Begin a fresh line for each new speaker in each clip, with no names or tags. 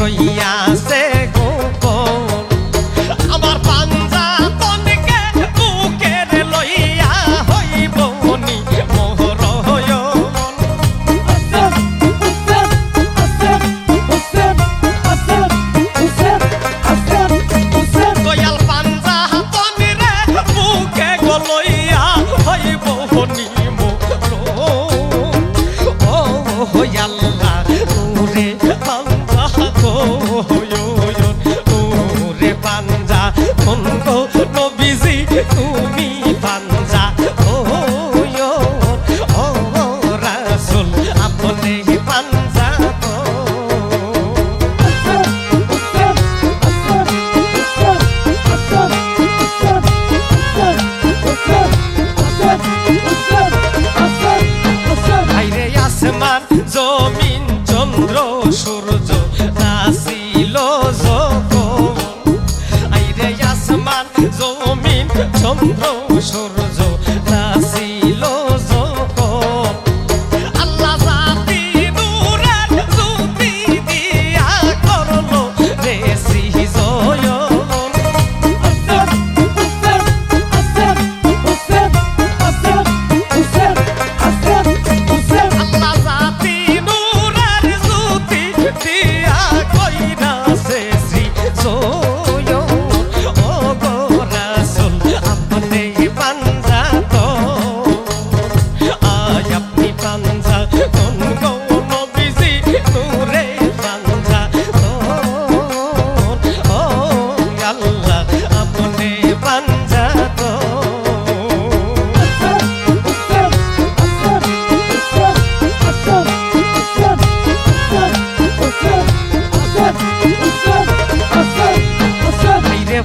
রইয়াছে গোপন আমার পাঞ্জা তনকে বুকের লইয়া হইব নি তুমি পাঞ্জা ও রাসূল আপনি পাঞ্জা তো আইরে আসমান জমিন চন্দ্র সূর্য আসিল যখন আইরে আসমান জমিন চন্দ্র সূর্য আসিল যখন আল্লাহ জাতি নূরের জ্যোতি দিয়া করলো রে সৃজন আল্লাহ জাতি নূরের জ্যোতি দিয়া কইরাছে সৃজন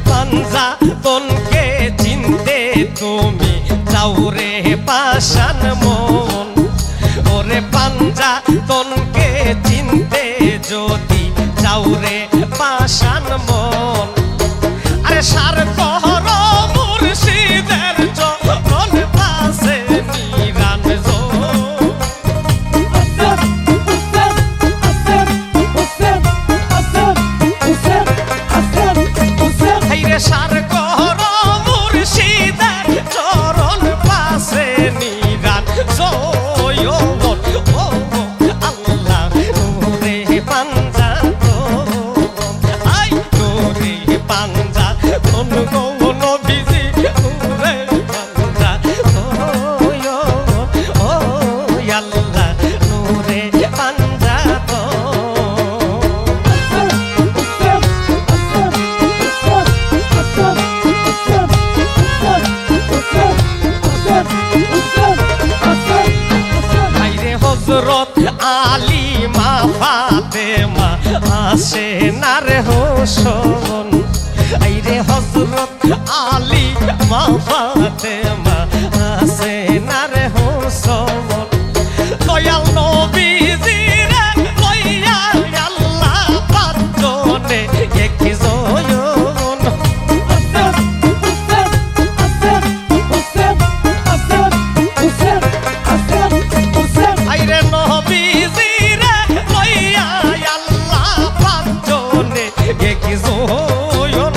পাঞ্জা তনকে চিনতে তুমি যাওরে পাষাণ মন ওরে পাঞ্জা তনকে চিনতে যদি যাওরে পাষাণ মন আরে সার কহর মুর্শিদের চরণ পাশে নিরান সার কর মুর্শিদের চরণ পাশে নিরান জয় ও আল্লাহ রে পাঞ্জা তো আই রে পাঞ্জা কোন কোন বিজি রে পাঞ্জা ও আল্লাহ রে পাঞ্জা তো হযরত আলী মা ফাতেমা আসে না রে হোসন আইরে হযরত আলী মা ফাতেমা আসে না রে হোসন দয়াল নবীজি রে লইয়া আল্লাহ পাঁচজনে একই জয়ন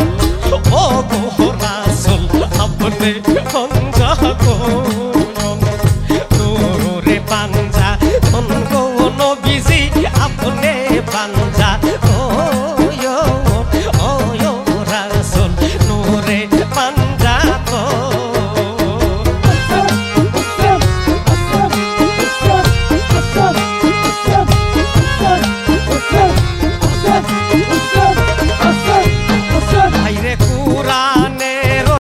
ও গো রাসূল আপনি পাঞ্জা তো রে পান